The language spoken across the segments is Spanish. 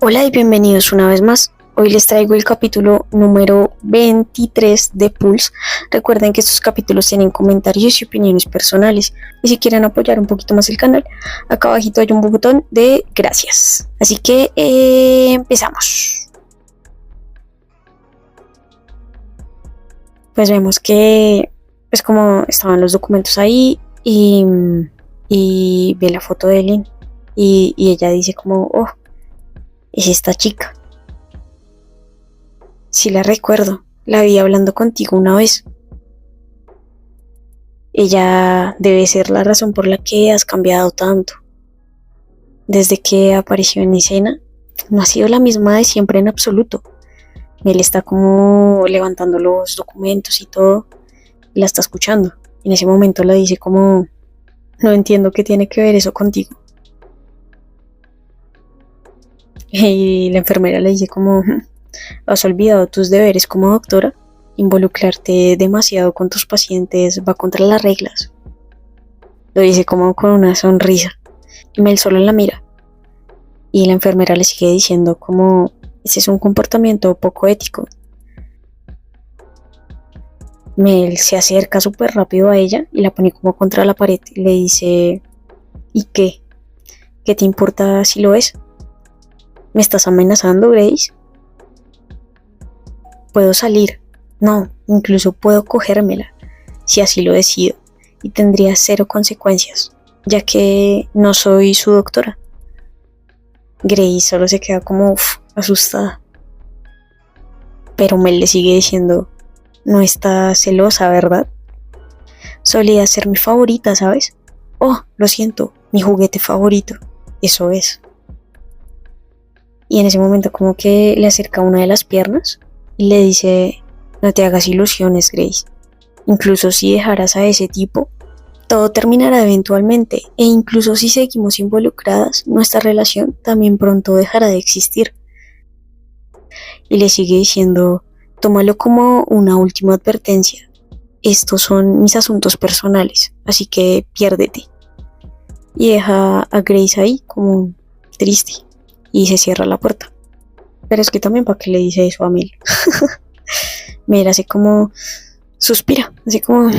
Hola y bienvenidos una vez más. Hoy les traigo el capítulo número 23 de Pulse. Recuerden que estos capítulos tienen comentarios y opiniones personales. Y si quieren apoyar un poquito más el canal, acá abajito hay un botón de gracias. Así que empezamos. Pues vemos que pues como estaban los documentos ahí y ve la foto de Lynn y ella dice como, oh, es esta chica. Sí la recuerdo, la vi hablando contigo una vez. Ella debe ser la razón por la que has cambiado tanto. Desde que apareció en escena, no ha sido la misma de siempre en absoluto. Él está como levantando los documentos y todo, y la está escuchando. En ese momento le dice como, no entiendo qué tiene que ver eso contigo. Y la enfermera le dice como, has olvidado tus deberes como doctora. Involucrarte demasiado con tus pacientes va contra las reglas. Lo dice como con una sonrisa. Y Mel solo la mira. Y la enfermera le sigue diciendo como, ese es un comportamiento poco ético. Mel se acerca súper rápido a ella y la pone como contra la pared y le dice, ¿y qué? ¿Qué te importa si lo es? ¿Me estás amenazando, Grace? Puedo salir. No, incluso puedo cogérmela, si así lo decido, y tendría cero consecuencias, ya que no soy su doctora. Grace solo se queda como asustada. Pero Mel le sigue diciendo, no está celosa, ¿verdad? Solía ser mi favorita, ¿sabes? Oh, lo siento, mi juguete favorito. Eso es. Y en ese momento como que le acerca una de las piernas y le dice, no te hagas ilusiones, Grace. Incluso si dejaras a ese tipo, todo terminará eventualmente, e incluso si seguimos involucradas, nuestra relación también pronto dejará de existir. Y le sigue diciendo, tómalo como una última advertencia. Estos son mis asuntos personales, así que piérdete. Y deja a Grace ahí como triste y se cierra la puerta. Pero es que también para qué le dice eso a Mel. Mel hace como suspira, así como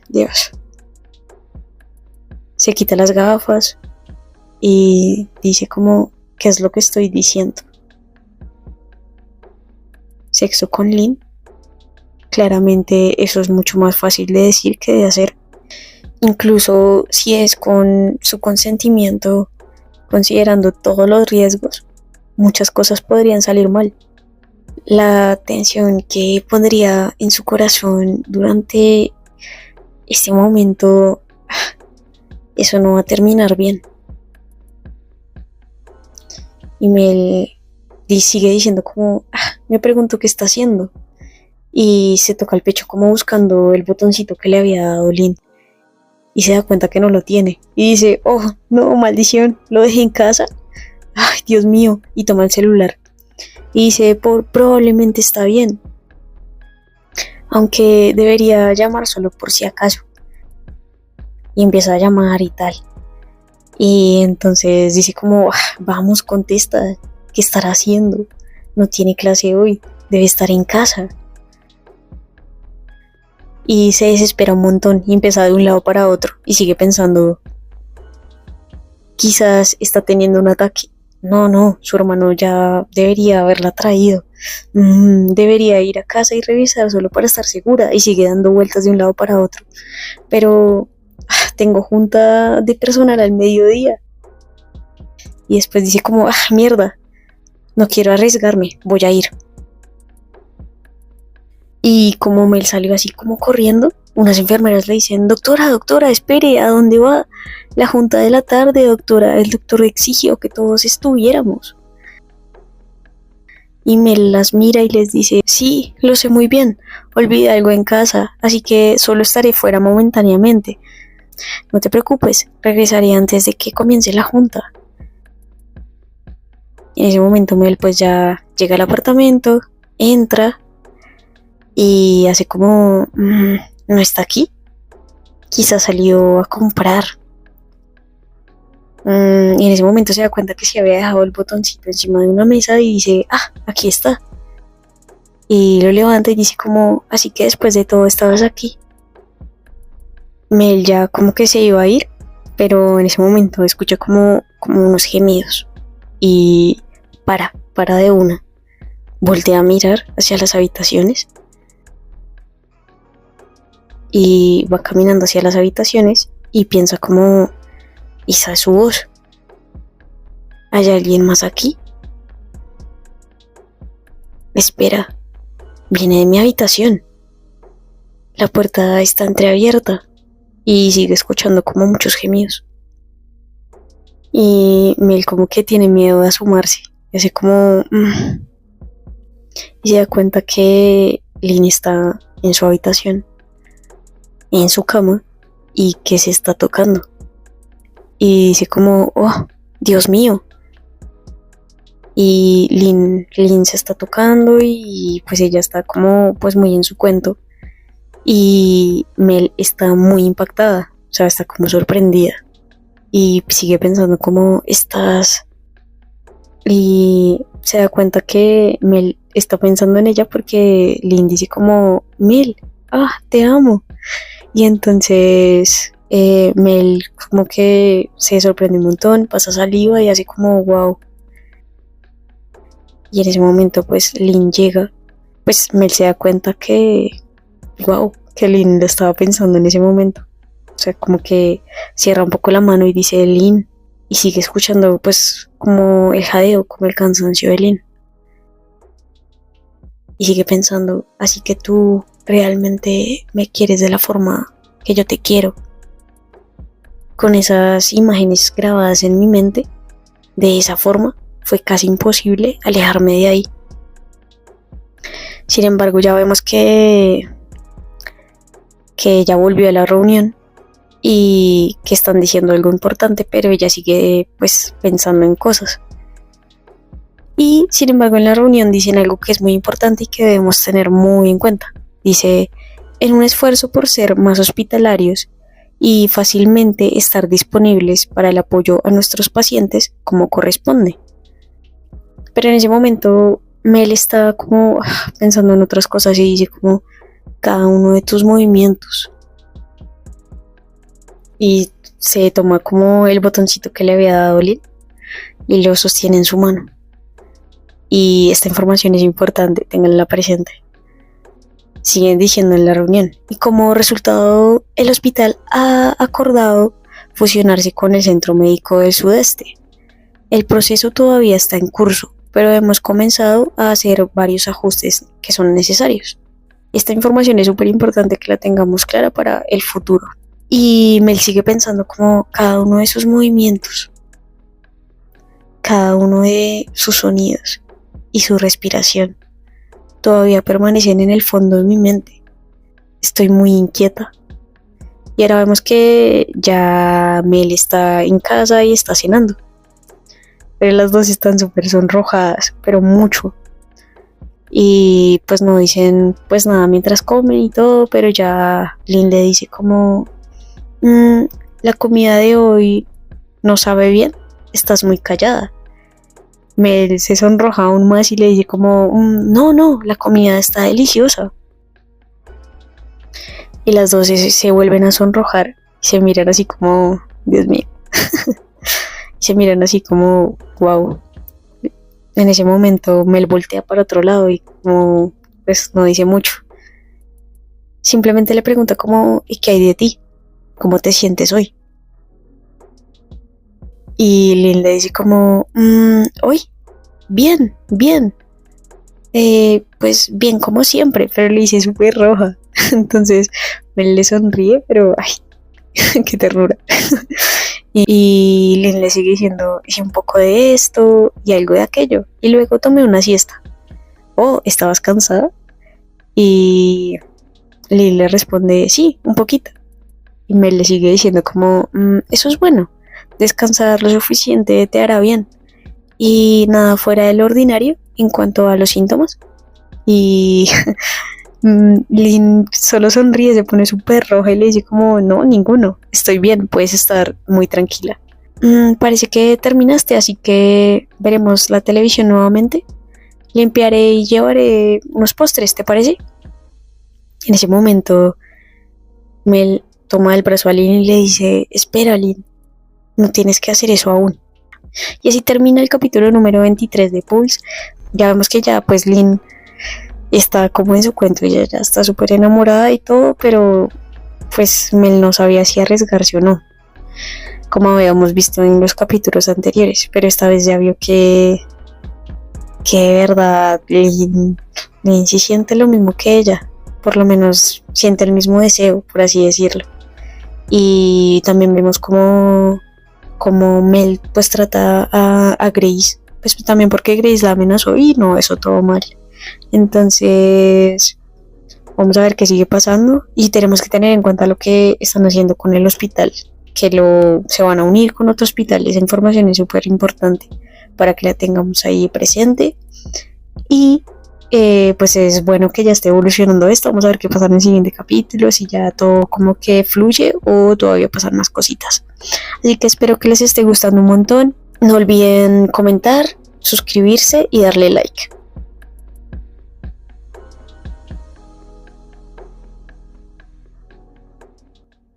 Dios. Se quita las gafas y dice como, ¿qué es lo que estoy diciendo? ¿Sexo con Lynn? Claramente eso es mucho más fácil de decir que de hacer. Incluso si es con su consentimiento, considerando todos los riesgos, muchas cosas podrían salir mal. La tensión que pondría en su corazón durante este momento, eso no va a terminar bien. Y Mel sigue diciendo como, me pregunto qué está haciendo. Y se toca el pecho como buscando el botoncito que le había dado Lynn. Y se da cuenta que no lo tiene. Y dice, oh, no, maldición, lo dejé en casa. Ay, Dios mío. Y toma el celular. Y dice, probablemente está bien. Aunque debería llamar solo por si acaso. Y empieza a llamar y tal. Y entonces dice como, vamos, contesta. ¿Qué estará haciendo? No tiene clase hoy. Debe estar en casa. Y se desespera un montón y empieza de un lado para otro. Y sigue pensando, quizás está teniendo un ataque. No, su hermano ya debería haberla traído. Debería ir a casa y revisar solo para estar segura. Y sigue dando vueltas de un lado para otro. Pero tengo junta de personal al mediodía. Y después dice como, mierda, no quiero arriesgarme, voy a ir. Y como Mel salió así como corriendo, unas enfermeras le dicen, doctora, espere, ¿a dónde va? La junta de la tarde, doctora, el doctor exigió que todos estuviéramos. Y Mel las mira y les dice, sí, lo sé muy bien, olvidé algo en casa, así que solo estaré fuera momentáneamente. No te preocupes, regresaré antes de que comience la junta. Y en ese momento Mel pues ya llega al apartamento, entra y hace como, no está aquí, quizás salió a comprar. Y en ese momento se da cuenta que se había dejado el botoncito encima de una mesa y dice, ah, aquí está. Y lo levanta y dice como, así que después de todo estabas aquí. Mel ya como que se iba a ir, pero en ese momento escucha como unos gemidos y para de una. Voltea a mirar hacia las habitaciones y va caminando hacia las habitaciones y piensa como, esa es su voz. ¿Hay alguien más aquí? Espera, viene de mi habitación. La puerta está entreabierta y sigue escuchando como muchos gemidos. Y Mel como que tiene miedo de asomarse. Y hace como... y se da cuenta que Lynn está en su habitación, en su cama, y que se está tocando. Y dice como, oh, Dios mío. Y Lynn se está tocando y pues ella está como pues muy en su cuento. Y Mel está muy impactada, o sea, está como sorprendida. Y sigue pensando cómo estás. Y se da cuenta que Mel está pensando en ella porque Lynn dice como, Mel, ah, te amo. Y entonces Mel como que se sorprende un montón, pasa saliva y así como, wow. Y en ese momento pues Lynn llega, pues Mel se da cuenta que, wow, que Lynn lo estaba pensando en ese momento. O sea, como que cierra un poco la mano y dice Lynn y sigue escuchando pues como el jadeo, como el cansancio de Lynn. Y sigue pensando, así que tú realmente me quieres de la forma que yo te quiero. Con esas imágenes grabadas en mi mente, de esa forma, fue casi imposible alejarme de ahí. Sin embargo, ya vemos que ella volvió a la reunión y que están diciendo algo importante, pero ella sigue pues pensando en cosas. Y sin embargo en la reunión dicen algo que es muy importante y que debemos tener muy en cuenta. Dice, en un esfuerzo por ser más hospitalarios y fácilmente estar disponibles para el apoyo a nuestros pacientes como corresponde. Pero en ese momento Mel está como pensando en otras cosas y dice como cada uno de tus movimientos. Y se toma como el botoncito que le había dado Lynn y lo sostiene en su mano. Y esta información es importante, tenganla presente. Siguen diciendo en la reunión. Y como resultado, el hospital ha acordado fusionarse con el Centro Médico del Sudeste. El proceso todavía está en curso, pero hemos comenzado a hacer varios ajustes que son necesarios. Esta información es súper importante que la tengamos clara para el futuro. Y Mel sigue pensando como cada uno de sus movimientos, cada uno de sus sonidos y su respiración todavía permanecen en el fondo de mi mente. Estoy muy inquieta. Y ahora vemos que ya Mel está en casa y está cenando. Pero las dos están súper sonrojadas, pero mucho. Y pues no dicen pues nada mientras comen y todo, pero ya Lynn le dice como la comida de hoy no sabe bien, estás muy callada. Mel se sonroja aún más y le dice como no, la comida está deliciosa. Y las dos se vuelven a sonrojar y se miran así como, Dios mío. Y se miran así como, wow. En ese momento Mel voltea para otro lado y como pues no dice mucho. Simplemente le pregunta como, ¿y qué hay de ti? ¿Cómo te sientes hoy? Y Lynn le dice como, hoy, bien, bien. Pues bien como siempre, pero le dice súper roja. Entonces Mel le sonríe, pero ay, qué ternura. Y Lynn le sigue diciendo, hice un poco de esto y algo de aquello. Y luego tomé una siesta. Oh, ¿estabas cansada? Y Lynn le responde, sí, un poquito. Y Mel le sigue diciendo como, eso es bueno. Descansar lo suficiente te hará bien. Y nada fuera del ordinario en cuanto a los síntomas. Y Lynn solo sonríe, se pone súper roja y le dice como, no, ninguno, estoy bien, puedes estar muy tranquila. Parece que terminaste, así que veremos la televisión nuevamente. Limpiaré y llevaré unos postres, ¿te parece? En ese momento, Mel toma el brazo a Lynn y le dice, espera, Lynn, no tienes que hacer eso aún. Y así termina el capítulo número 23 de Pulse. Ya vemos que ya pues Lynn está como en su cuento, ella ya está súper enamorada y todo, pero pues Mel no sabía si arriesgarse o no, como habíamos visto en los capítulos anteriores, pero esta vez ya vio que de verdad Lynn sí siente lo mismo que ella, por lo menos siente el mismo deseo, por así decirlo. Y también vemos como Mel pues trata a Grace, pues también porque Grace la amenazó y no, eso todo mal. Entonces vamos a ver qué sigue pasando y tenemos que tener en cuenta lo que están haciendo con el hospital, que se van a unir con otro hospital. Esa información es súper importante para que la tengamos ahí presente y pues es bueno que ya esté evolucionando esto. Vamos a ver qué pasa en el siguiente capítulo, si ya todo como que fluye o todavía pasan más cositas. Así que espero que les esté gustando un montón. No olviden comentar, suscribirse y darle like.